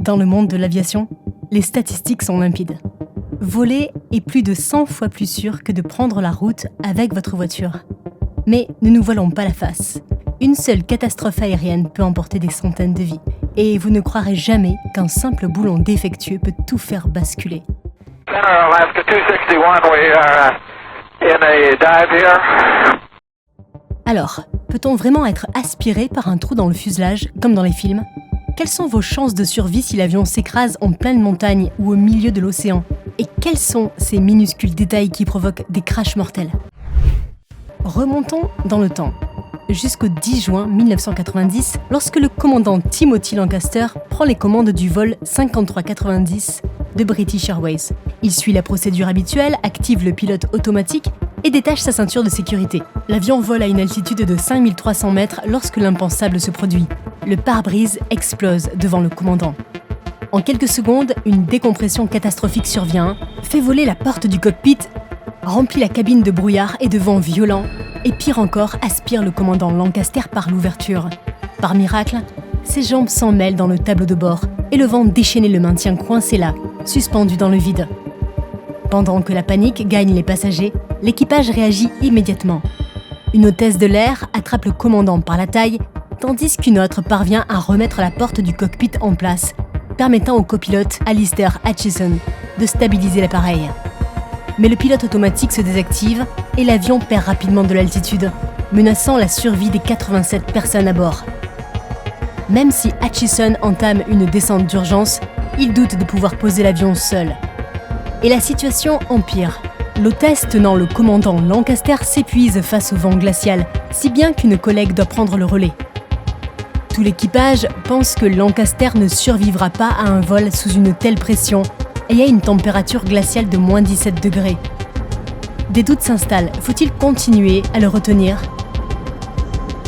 Dans le monde de l'aviation, les statistiques sont limpides. Voler est plus de 100 fois plus sûr que de prendre la route avec votre voiture. Mais ne nous voilons pas la face. Une seule catastrophe aérienne peut emporter des centaines de vies. Et vous ne croirez jamais qu'un simple boulon défectueux peut tout faire basculer. Alaska 261, we are in a dive here. Alors, peut-on vraiment être aspiré par un trou dans le fuselage, comme dans les films ? Quelles sont vos chances de survie si l'avion s'écrase en pleine montagne ou au milieu de l'océan ? Et quels sont ces minuscules détails qui provoquent des crashs mortels ? Remontons dans le temps, jusqu'au 10 juin 1990, lorsque le commandant Timothy Lancaster prend les commandes du vol 5390 de British Airways. Il suit la procédure habituelle, active le pilote automatique et détache sa ceinture de sécurité. L'avion vole à une altitude de 5300 mètres lorsque l'impensable se produit. Le pare-brise explose devant le commandant. En quelques secondes, une décompression catastrophique survient, fait voler la porte du cockpit, remplit la cabine de brouillard et de vent violent, et pire encore, aspire le commandant Lancaster par l'ouverture. Par miracle, ses jambes s'en mêlent dans le tableau de bord et le vent déchaîné le maintient coincé là, suspendu dans le vide. Pendant que la panique gagne les passagers, l'équipage réagit immédiatement. Une hôtesse de l'air attrape le commandant par la taille, tandis qu'une autre parvient à remettre la porte du cockpit en place, permettant au copilote Alistair Hutchison de stabiliser l'appareil. Mais le pilote automatique se désactive et l'avion perd rapidement de l'altitude, menaçant la survie des 87 personnes à bord. Même si Hutchison entame une descente d'urgence, il doute de pouvoir poser l'avion seul. Et la situation empire. L'hôtesse tenant le commandant Lancaster s'épuise face au vent glacial, si bien qu'une collègue doit prendre le relais. Tout l'équipage pense que Lancaster ne survivra pas à un vol sous une telle pression et à une température glaciale de moins 17 degrés. Des doutes s'installent, faut-il continuer à le retenir ?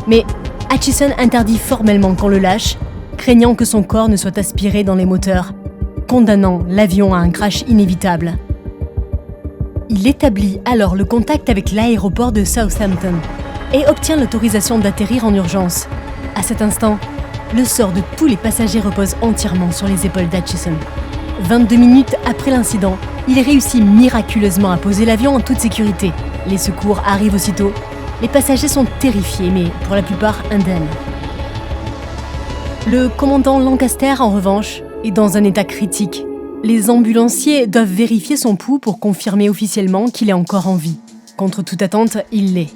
Mais Hutchison interdit formellement qu'on le lâche, craignant que son corps ne soit aspiré dans les moteurs, condamnant l'avion à un crash inévitable. Il établit alors le contact avec l'aéroport de Southampton et obtient l'autorisation d'atterrir en urgence. À cet instant, le sort de tous les passagers repose entièrement sur les épaules d'Hutchison. 22 minutes après l'incident, il réussit miraculeusement à poser l'avion en toute sécurité. Les secours arrivent aussitôt. Les passagers sont terrifiés, mais pour la plupart indemnes. Le commandant Lancaster, en revanche, est dans un état critique. Les ambulanciers doivent vérifier son pouls pour confirmer officiellement qu'il est encore en vie. Contre toute attente, il l'est.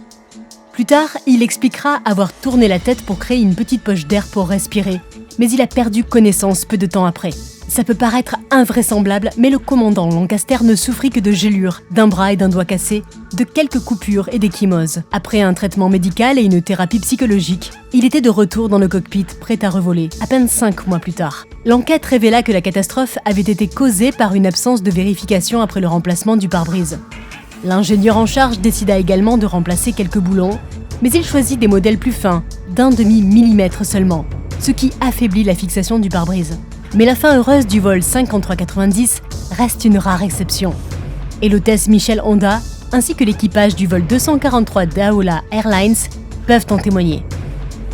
Plus tard, il expliquera avoir tourné la tête pour créer une petite poche d'air pour respirer, mais il a perdu connaissance peu de temps après. Ça peut paraître invraisemblable, mais le commandant Lancaster ne souffrit que de gelures, d'un bras et d'un doigt cassés, de quelques coupures et d'échymoses. Après un traitement médical et une thérapie psychologique, il était de retour dans le cockpit, prêt à revoler, à peine 5 mois plus tard. L'enquête révéla que la catastrophe avait été causée par une absence de vérification après le remplacement du pare-brise. L'ingénieur en charge décida également de remplacer quelques boulons, mais il choisit des modèles plus fins, d'1 demi-millimètre seulement, ce qui affaiblit la fixation du pare-brise. Mais la fin heureuse du vol 5390 reste une rare exception. Et l'hôtesse Michelle Honda, ainsi que l'équipage du vol 243 d'Aola Airlines, peuvent en témoigner.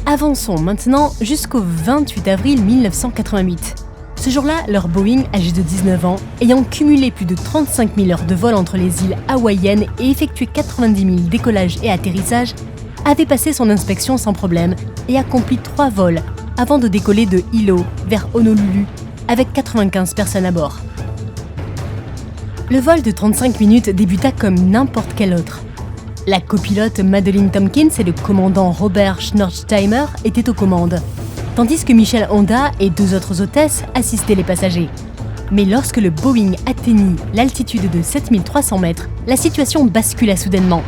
Avançons maintenant jusqu'au 28 avril 1988. Ce jour-là, leur Boeing, âgé de 19 ans, ayant cumulé plus de 35 000 heures de vol entre les îles hawaïennes et effectué 90 000 décollages et atterrissages, avait passé son inspection sans problème et accompli 3 vols avant de décoller de Hilo vers Honolulu avec 95 personnes à bord. Le vol de 35 minutes débuta comme n'importe quel autre. La copilote Madeleine Tompkins et le commandant Robert Schnorchtheimer étaient aux commandes, tandis que Michelle Honda et 2 autres hôtesses assistaient les passagers. Mais lorsque le Boeing atteignit l'altitude de 7300 mètres, la situation bascula soudainement.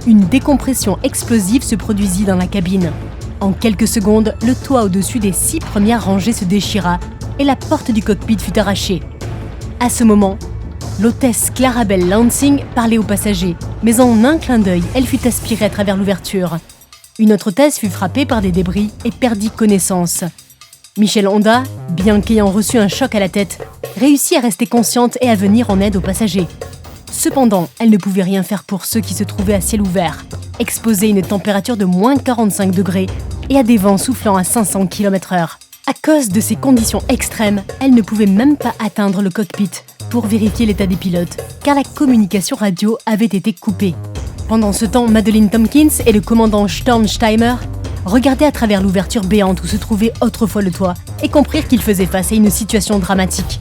Une décompression explosive se produisit dans la cabine. En quelques secondes, le toit au-dessus des 6 premières rangées se déchira et la porte du cockpit fut arrachée. À ce moment, l'hôtesse Clarabelle Lansing parlait aux passagers, mais en un clin d'œil, elle fut aspirée à travers l'ouverture. Une autre hôtesse fut frappée par des débris et perdit connaissance. Michelle Honda, bien qu'ayant reçu un choc à la tête, réussit à rester consciente et à venir en aide aux passagers. Cependant, elle ne pouvait rien faire pour ceux qui se trouvaient à ciel ouvert, exposés à une température de moins 45 degrés et à des vents soufflant à 500 km/h. À cause de ces conditions extrêmes, elle ne pouvait même pas atteindre le cockpit pour vérifier l'état des pilotes, car la communication radio avait été coupée. Pendant ce temps, Madeleine Tompkins et le commandant Stornsteimer regardaient à travers l'ouverture béante où se trouvait autrefois le toit et comprirent qu'ils faisaient face à une situation dramatique.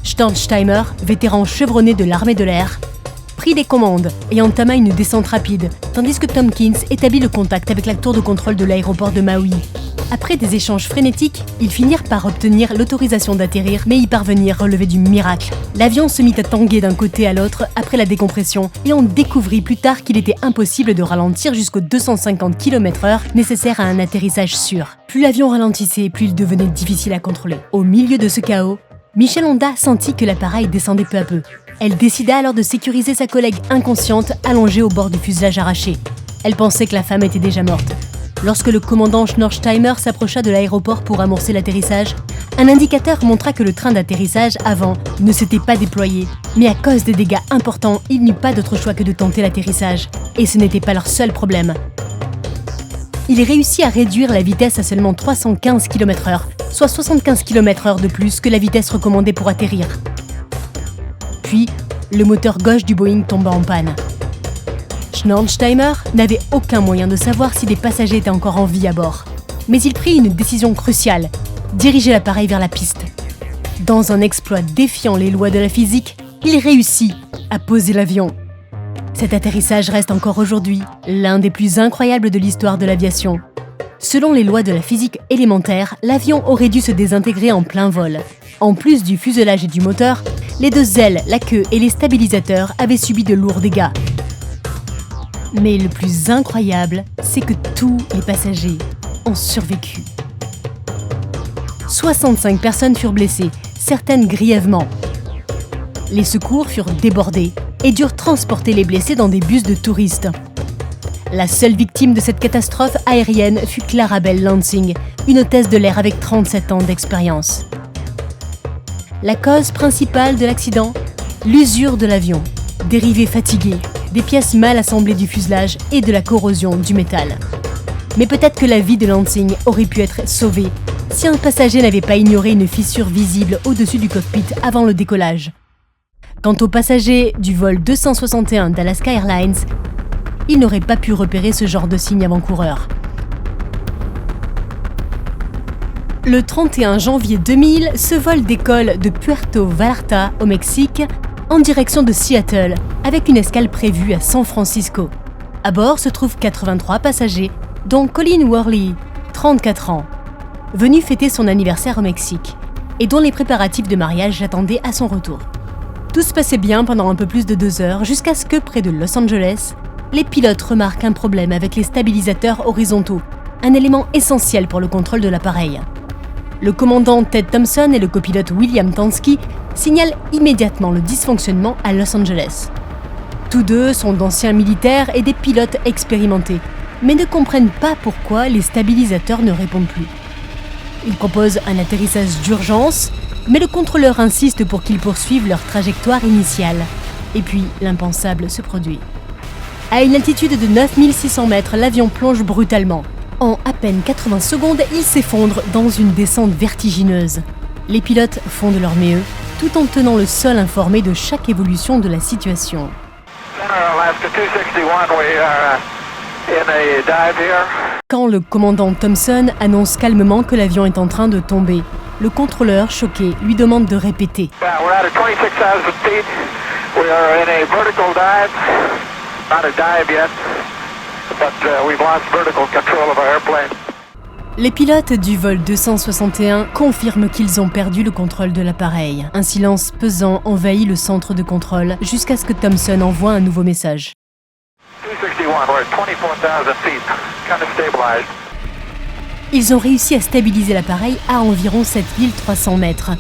Stornsteimer, vétéran chevronné de l'armée de l'air, prit les commandes et entama une descente rapide, tandis que Tompkins établit le contact avec la tour de contrôle de l'aéroport de Maui. Après des échanges frénétiques, ils finirent par obtenir l'autorisation d'atterrir, mais y parvenir relevait du miracle. L'avion se mit à tanguer d'un côté à l'autre après la décompression, et on découvrit plus tard qu'il était impossible de ralentir jusqu'aux 250 km/h nécessaires à un atterrissage sûr. Plus l'avion ralentissait, plus il devenait difficile à contrôler. Au milieu de ce chaos, Michelle Honda sentit que l'appareil descendait peu à peu. Elle décida alors de sécuriser sa collègue inconsciente allongée au bord du fuselage arraché. Elle pensait que la femme était déjà morte. Lorsque le commandant Schnorrsteimer s'approcha de l'aéroport pour amorcer l'atterrissage, un indicateur montra que le train d'atterrissage avant ne s'était pas déployé. Mais à cause des dégâts importants, il n'y eut pas d'autre choix que de tenter l'atterrissage. Et ce n'était pas leur seul problème. Il réussit à réduire la vitesse à seulement 315 km/h, soit 75 km/h de plus que la vitesse recommandée pour atterrir. Puis, le moteur gauche du Boeing tomba en panne. Schnorrsteimer n'avait aucun moyen de savoir si des passagers étaient encore en vie à bord. Mais il prit une décision cruciale, diriger l'appareil vers la piste. Dans un exploit défiant les lois de la physique, il réussit à poser l'avion. Cet atterrissage reste encore aujourd'hui l'un des plus incroyables de l'histoire de l'aviation. Selon les lois de la physique élémentaire, l'avion aurait dû se désintégrer en plein vol. En plus du fuselage et du moteur, les deux ailes, la queue et les stabilisateurs avaient subi de lourds dégâts. Mais le plus incroyable, c'est que tous les passagers ont survécu. 65 personnes furent blessées, certaines grièvement. Les secours furent débordés et durent transporter les blessés dans des bus de touristes. La seule victime de cette catastrophe aérienne fut Clarabelle Lansing, une hôtesse de l'air avec 37 ans d'expérience. La cause principale de l'accident ? L'usure de l'avion, des rivets fatigués, des pièces mal assemblées du fuselage et de la corrosion du métal. Mais peut-être que la vie de Lansing aurait pu être sauvée si un passager n'avait pas ignoré une fissure visible au-dessus du cockpit avant le décollage. Quant aux passagers du vol 261 d'Alaska Airlines, ils n'auraient pas pu repérer ce genre de signe avant-coureur. Le 31 janvier 2000, ce vol décolle de Puerto Vallarta au Mexique en direction de Seattle, avec une escale prévue à San Francisco. À bord se trouvent 83 passagers, dont Colleen Worley, 34 ans, venu fêter son anniversaire au Mexique, et dont les préparatifs de mariage l'attendaient à son retour. Tout se passait bien pendant un peu plus de 2 heures, jusqu'à ce que, près de Los Angeles, les pilotes remarquent un problème avec les stabilisateurs horizontaux, un élément essentiel pour le contrôle de l'appareil. Le commandant Ted Thompson et le copilote William Tansky signalent immédiatement le dysfonctionnement à Los Angeles. Tous deux sont d'anciens militaires et des pilotes expérimentés, mais ne comprennent pas pourquoi les stabilisateurs ne répondent plus. Ils proposent un atterrissage d'urgence, mais le contrôleur insiste pour qu'ils poursuivent leur trajectoire initiale. Et puis, l'impensable se produit. À une altitude de 9600 mètres, l'avion plonge brutalement. En à peine 80 secondes, il s'effondre dans une descente vertigineuse. Les pilotes font de leur mieux, tout en tenant le sol informé de chaque évolution de la situation. Alaska 261, we are in a dive here. Quand le commandant Thompson annonce calmement que l'avion est en train de tomber, le contrôleur, choqué, lui demande de répéter. We're at 26,000 feet. We are in a vertical dive. Not a dive yet, but we've lost vertical control of our airplane. Les pilotes du vol 261 confirment qu'ils ont perdu le contrôle de l'appareil. Un silence pesant envahit le centre de contrôle jusqu'à ce que Thompson envoie un nouveau message. 261, we're at 24,000 feet, kind of stabilized. Ils ont réussi à stabiliser l'appareil à environ 7300 mètres.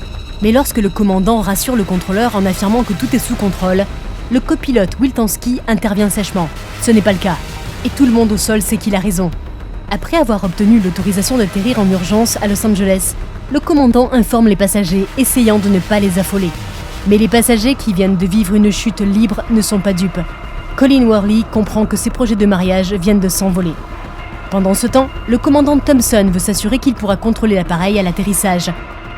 Mais lorsque le commandant rassure le contrôleur en affirmant que tout est sous contrôle, le copilote Will Tansky intervient sèchement. Ce n'est pas le cas. Et tout le monde au sol sait qu'il a raison. Après avoir obtenu l'autorisation d'atterrir en urgence à Los Angeles, le commandant informe les passagers, essayant de ne pas les affoler. Mais les passagers qui viennent de vivre une chute libre ne sont pas dupes. Colleen Worley comprend que ses projets de mariage viennent de s'envoler. Pendant ce temps, le commandant Thompson veut s'assurer qu'il pourra contrôler l'appareil à l'atterrissage.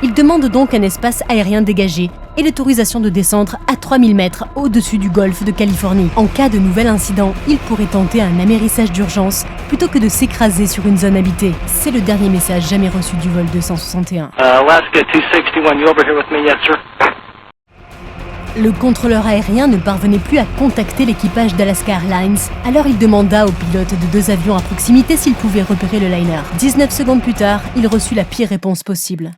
Il demande donc un espace aérien dégagé et l'autorisation de descendre à 3000 mètres au-dessus du golfe de Californie. En cas de nouvel incident, il pourrait tenter un amérissage d'urgence plutôt que de s'écraser sur une zone habitée. C'est le dernier message jamais reçu du vol 261. Alaska 261, you over here with me? Yes, sir. Le contrôleur aérien ne parvenait plus à contacter l'équipage d'Alaska Airlines, alors il demanda aux pilotes de 2 avions à proximité s'ils pouvaient repérer le liner. 19 secondes plus tard, il reçut la pire réponse possible.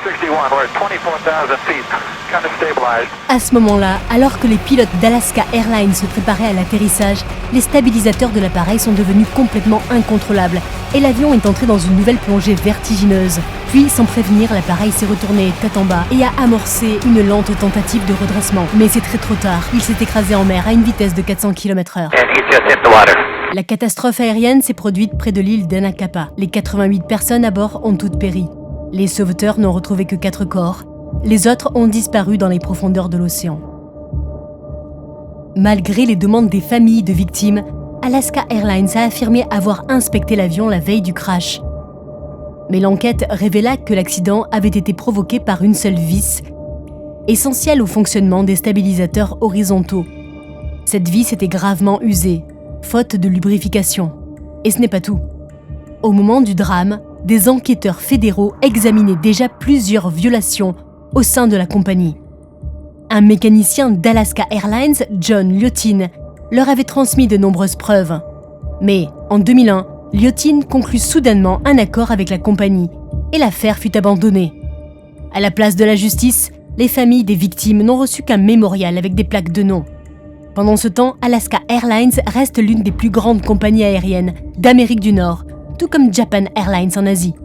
261, we're at 24,000 feet, kind of stabilized. À ce moment-là, alors que les pilotes d'Alaska Airlines se préparaient à l'atterrissage, les stabilisateurs de l'appareil sont devenus complètement incontrôlables et l'avion est entré dans une nouvelle plongée vertigineuse. Puis, sans prévenir, l'appareil s'est retourné tête en bas et a amorcé une lente tentative de redressement. Mais c'est très trop tard, il s'est écrasé en mer à une vitesse de 400 km/h. And he just hit the water. La catastrophe aérienne s'est produite près de l'île d'Anacapa. Les 88 personnes à bord ont toutes péri. Les sauveteurs n'ont retrouvé que 4 corps. Les autres ont disparu dans les profondeurs de l'océan. Malgré les demandes des familles de victimes, Alaska Airlines a affirmé avoir inspecté l'avion la veille du crash. Mais l'enquête révéla que l'accident avait été provoqué par une seule vis, essentielle au fonctionnement des stabilisateurs horizontaux. Cette vis était gravement usée, faute de lubrification. Et ce n'est pas tout. Au moment du drame, des enquêteurs fédéraux examinaient déjà plusieurs violations au sein de la compagnie. Un mécanicien d'Alaska Airlines, John Liotin, leur avait transmis de nombreuses preuves. Mais, en 2001, Liotin conclut soudainement un accord avec la compagnie et l'affaire fut abandonnée. À la place de la justice, les familles des victimes n'ont reçu qu'un mémorial avec des plaques de nom. Pendant ce temps, Alaska Airlines reste l'une des plus grandes compagnies aériennes d'Amérique du Nord, tout comme Japan Airlines en Asie.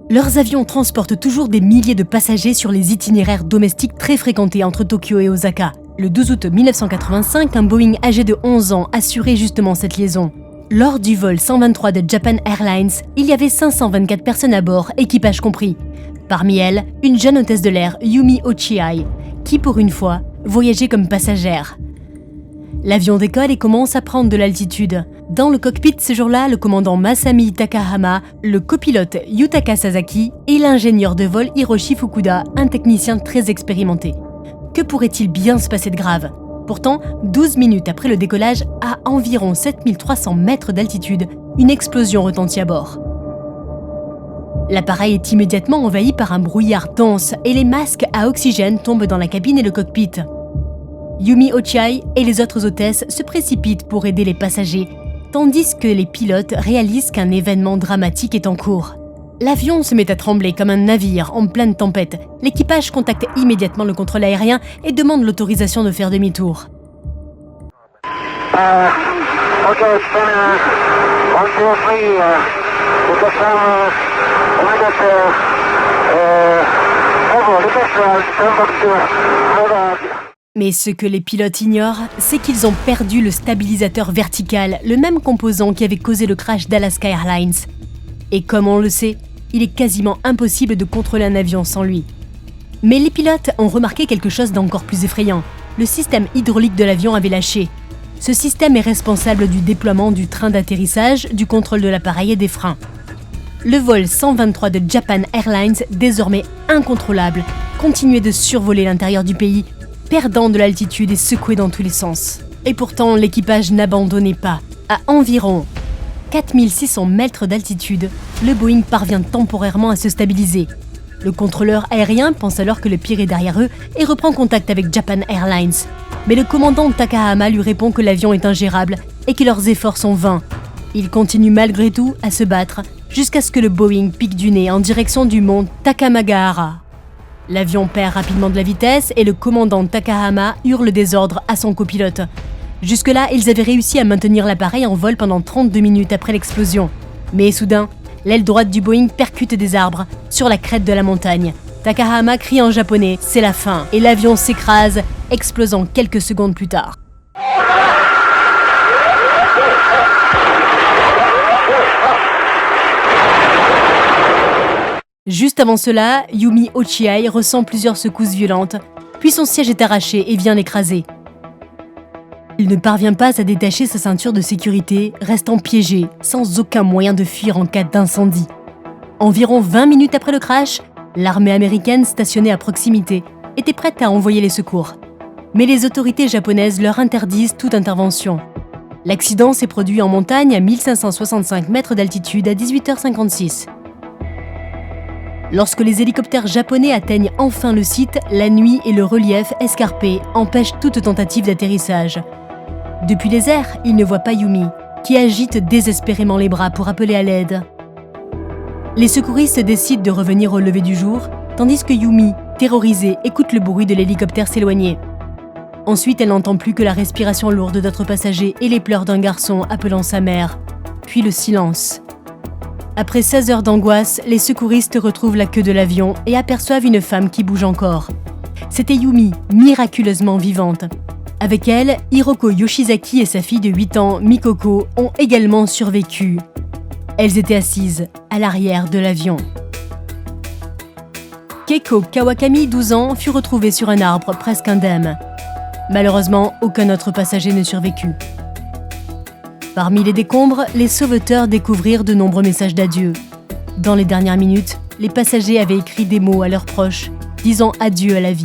Leurs avions transportent toujours des milliers de passagers sur les itinéraires domestiques très fréquentés entre Tokyo et Osaka. Le 12 août 1985, un Boeing âgé de 11 ans assurait justement cette liaison. Lors du vol 123 de Japan Airlines, il y avait 524 personnes à bord, équipage compris. Parmi elles, une jeune hôtesse de l'air, Yumi Ochiai, qui pour une fois, voyageait comme passagère. L'avion décolle et commence à prendre de l'altitude. Dans le cockpit ce jour-là, le commandant Masami Takahama, le copilote Yutaka Sasaki et l'ingénieur de vol Hiroshi Fukuda, un technicien très expérimenté. Que pourrait-il bien se passer de grave ? Pourtant, 12 minutes après le décollage, à environ 7300 mètres d'altitude, une explosion retentit à bord. L'appareil est immédiatement envahi par un brouillard dense et les masques à oxygène tombent dans la cabine et le cockpit. Yumi Ochiai et les autres hôtesses se précipitent pour aider les passagers, tandis que les pilotes réalisent qu'un événement dramatique est en cours. L'avion se met à trembler comme un navire en pleine tempête. L'équipage contacte immédiatement le contrôle aérien et demande l'autorisation de faire demi-tour. Okay, it's been 1, 2, 3. We got some. Mais ce que les pilotes ignorent, c'est qu'ils ont perdu le stabilisateur vertical, le même composant qui avait causé le crash d'Alaska Airlines. Et comme on le sait, il est quasiment impossible de contrôler un avion sans lui. Mais les pilotes ont remarqué quelque chose d'encore plus effrayant. Le système hydraulique de l'avion avait lâché. Ce système est responsable du déploiement du train d'atterrissage, du contrôle de l'appareil et des freins. Le vol 123 de Japan Airlines, désormais incontrôlable, continuait de survoler l'intérieur du pays, perdant de l'altitude et secoué dans tous les sens. Et pourtant, l'équipage n'abandonnait pas. À environ 4600 mètres d'altitude, le Boeing parvient temporairement à se stabiliser. Le contrôleur aérien pense alors que le pire est derrière eux et reprend contact avec Japan Airlines. Mais le commandant Takahama lui répond que l'avion est ingérable et que leurs efforts sont vains. Ils continuent malgré tout à se battre jusqu'à ce que le Boeing pique du nez en direction du mont Takamagahara. L'avion perd rapidement de la vitesse et le commandant Takahama hurle des ordres à son copilote. Jusque-là, ils avaient réussi à maintenir l'appareil en vol pendant 32 minutes après l'explosion. Mais soudain, l'aile droite du Boeing percute des arbres sur la crête de la montagne. Takahama crie en japonais « C'est la fin » et l'avion s'écrase, explosant quelques secondes plus tard. Juste avant cela, Yumi Ochiai ressent plusieurs secousses violentes, puis son siège est arraché et vient l'écraser. Il ne parvient pas à détacher sa ceinture de sécurité, restant piégé, sans aucun moyen de fuir en cas d'incendie. Environ 20 minutes après le crash, l'armée américaine stationnée à proximité était prête à envoyer les secours. Mais les autorités japonaises leur interdisent toute intervention. L'accident s'est produit en montagne à 1565 mètres d'altitude à 18h56. Lorsque les hélicoptères japonais atteignent enfin le site, la nuit et le relief escarpé empêchent toute tentative d'atterrissage. Depuis les airs, ils ne voient pas Yumi, qui agite désespérément les bras pour appeler à l'aide. Les secouristes décident de revenir au lever du jour, tandis que Yumi, terrorisée, écoute le bruit de l'hélicoptère s'éloigner. Ensuite, elle n'entend plus que la respiration lourde d'autres passagers et les pleurs d'un garçon appelant sa mère. Puis le silence. Après 16 heures d'angoisse, les secouristes retrouvent la queue de l'avion et aperçoivent une femme qui bouge encore. C'était Yumi, miraculeusement vivante. Avec elle, Hiroko Yoshizaki et sa fille de 8 ans, Mikoko, ont également survécu. Elles étaient assises à l'arrière de l'avion. Keiko Kawakami, 12 ans, fut retrouvée sur un arbre presque indemne. Malheureusement, aucun autre passager ne survécut. Parmi les décombres, les sauveteurs découvrirent de nombreux messages d'adieu. Dans les dernières minutes, les passagers avaient écrit des mots à leurs proches, disant adieu à la vie.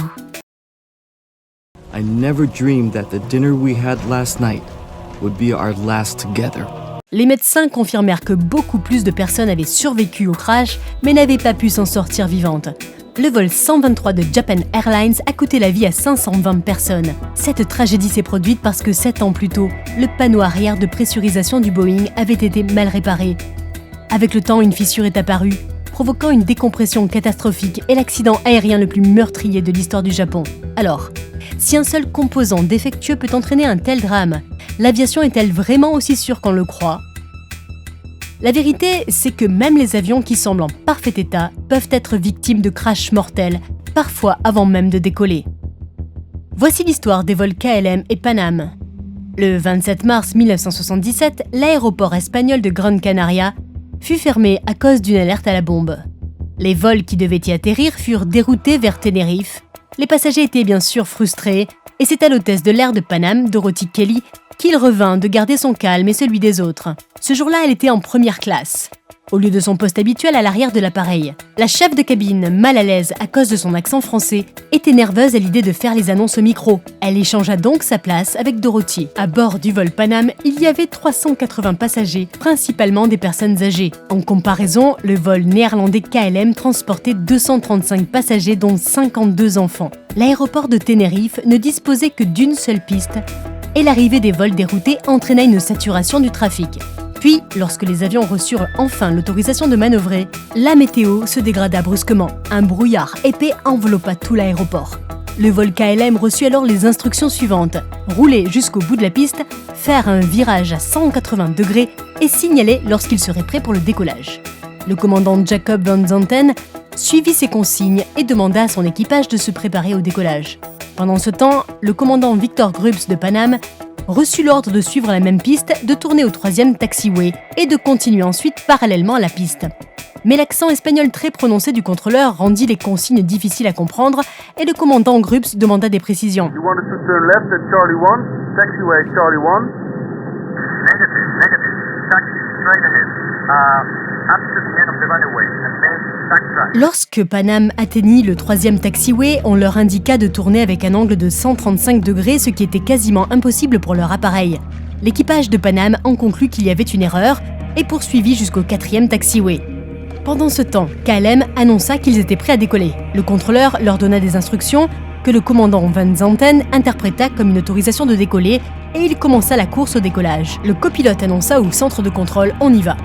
I never dreamed that the dinner we had last night would be our last together. Les médecins confirmèrent que beaucoup plus de personnes avaient survécu au crash, mais n'avaient pas pu s'en sortir vivantes. Le vol 123 de Japan Airlines a coûté la vie à 520 personnes. Cette tragédie s'est produite parce que 7 ans plus tôt, le panneau arrière de pressurisation du Boeing avait été mal réparé. Avec le temps, une fissure est apparue, provoquant une décompression catastrophique et l'accident aérien le plus meurtrier de l'histoire du Japon. Alors, si un seul composant défectueux peut entraîner un tel drame, l'aviation est-elle vraiment aussi sûre qu'on le croit ? La vérité, c'est que même les avions qui semblent en parfait état peuvent être victimes de crashs mortels, parfois avant même de décoller. Voici l'histoire des vols KLM et Panam. Le 27 mars 1977, l'aéroport espagnol de Gran Canaria fut fermé à cause d'une alerte à la bombe. Les vols qui devaient y atterrir furent déroutés vers Tenerife. Les passagers étaient bien sûr frustrés, et c'est à l'hôtesse de l'air de Panam, Dorothy Kelly, qu'il revint de garder son calme et celui des autres. Ce jour-là, elle était en première classe, au lieu de son poste habituel à l'arrière de l'appareil. La chef de cabine, mal à l'aise à cause de son accent français, était nerveuse à l'idée de faire les annonces au micro. Elle échangea donc sa place avec Dorothy. À bord du vol Panam, il y avait 380 passagers, principalement des personnes âgées. En comparaison, le vol néerlandais KLM transportait 235 passagers dont 52 enfants. L'aéroport de Tenerife ne disposait que d'une seule piste, et l'arrivée des vols déroutés entraîna une saturation du trafic. Puis, lorsque les avions reçurent enfin l'autorisation de manœuvrer, la météo se dégrada brusquement. Un brouillard épais enveloppa tout l'aéroport. Le vol KLM reçut alors les instructions suivantes: rouler jusqu'au bout de la piste, faire un virage à 180 degrés et signaler lorsqu'il serait prêt pour le décollage. Le commandant Jacob Van Zanten suivit ces consignes et demanda à son équipage de se préparer au décollage. Pendant ce temps, le commandant Victor Grubbs de Panam reçut l'ordre de suivre la même piste, de tourner au 3e taxiway et de continuer ensuite parallèlement à la piste. Mais l'accent espagnol très prononcé du contrôleur rendit les consignes difficiles à comprendre et le commandant Grubbs demanda des précisions. You wanted to turn left at Charlie 1, taxiway Charlie 1. Negative. Taxi straight ahead. Up to the end of the runway and then backtrack. Lorsque Panam atteignit le 3e taxiway, on leur indiqua de tourner avec un angle de 135 degrés, ce qui était quasiment impossible pour leur appareil. L'équipage de Panam en conclut qu'il y avait une erreur et poursuivit jusqu'au 4e taxiway. Pendant ce temps, KLM annonça qu'ils étaient prêts à décoller. Le contrôleur leur donna des instructions que le commandant Van Zanten interpréta comme une autorisation de décoller et il commença la course au décollage. Le copilote annonça au centre de contrôle « On y va ».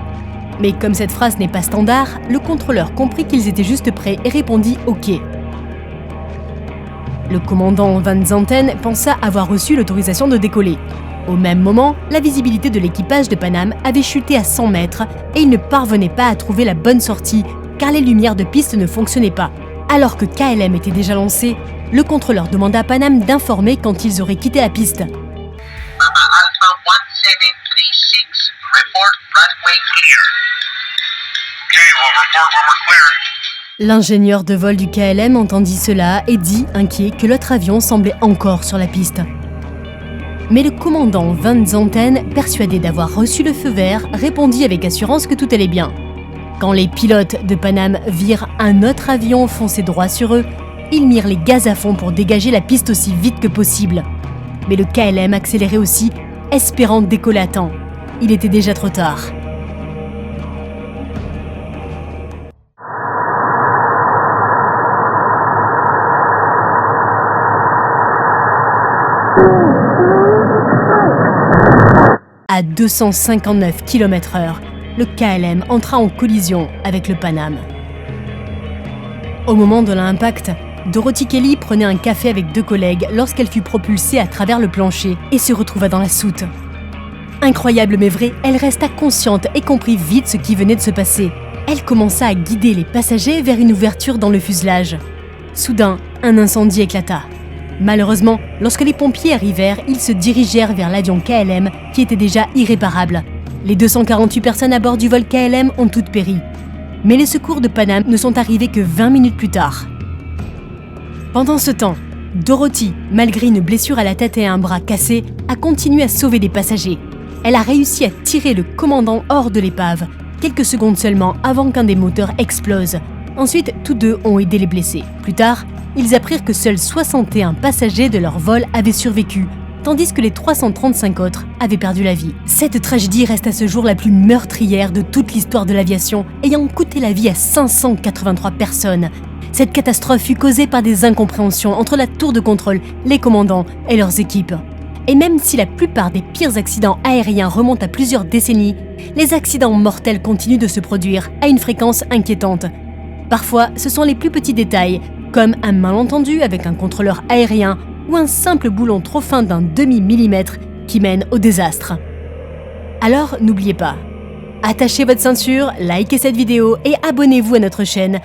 Mais comme cette phrase n'est pas standard, le contrôleur comprit qu'ils étaient juste prêts et répondit « OK ». Le commandant Van Zanten pensa avoir reçu l'autorisation de décoller. Au même moment, la visibilité de l'équipage de Panam avait chuté à 100 mètres et ils ne parvenaient pas à trouver la bonne sortie car les lumières de piste ne fonctionnaient pas. Alors que KLM était déjà lancé, le contrôleur demanda à Panam d'informer quand ils auraient quitté la piste. Alpha 1736, report runway clear. Okay, we'll report when we're clear. L'ingénieur de vol du KLM entendit cela et dit, inquiet, que l'autre avion semblait encore sur la piste. Mais le commandant Van Zanten, persuadé d'avoir reçu le feu vert, répondit avec assurance que tout allait bien. Quand les pilotes de Pan Am virent un autre avion foncer droit sur eux, ils mirent les gaz à fond pour dégager la piste aussi vite que possible. Mais le KLM accélérait aussi, espérant décoller à temps. Il était déjà trop tard. À 259 km/h, le KLM entra en collision avec le Pan Am. Au moment de l'impact, Dorothy Kelly prenait un café avec 2 collègues lorsqu'elle fut propulsée à travers le plancher et se retrouva dans la soute. Incroyable mais vrai, elle resta consciente et comprit vite ce qui venait de se passer. Elle commença à guider les passagers vers une ouverture dans le fuselage. Soudain, un incendie éclata. Malheureusement, lorsque les pompiers arrivèrent, ils se dirigèrent vers l'avion KLM qui était déjà irréparable. Les 248 personnes à bord du vol KLM ont toutes péri. Mais les secours de Pan Am ne sont arrivés que 20 minutes plus tard. Pendant ce temps, Dorothy, malgré une blessure à la tête et un bras cassé, a continué à sauver des passagers. Elle a réussi à tirer le commandant hors de l'épave, quelques secondes seulement avant qu'un des moteurs explose. Ensuite, tous deux ont aidé les blessés. Plus tard, ils apprirent que seuls 61 passagers de leur vol avaient survécu, tandis que les 335 autres avaient perdu la vie. Cette tragédie reste à ce jour la plus meurtrière de toute l'histoire de l'aviation, ayant coûté la vie à 583 personnes. Cette catastrophe fut causée par des incompréhensions entre la tour de contrôle, les commandants et leurs équipes. Et même si la plupart des pires accidents aériens remontent à plusieurs décennies, les accidents mortels continuent de se produire à une fréquence inquiétante. Parfois, ce sont les plus petits détails, comme un malentendu avec un contrôleur aérien ou un simple boulon trop fin d'un demi-millimètre qui mène au désastre. Alors, n'oubliez pas, attachez votre ceinture, likez cette vidéo et abonnez-vous à notre chaîne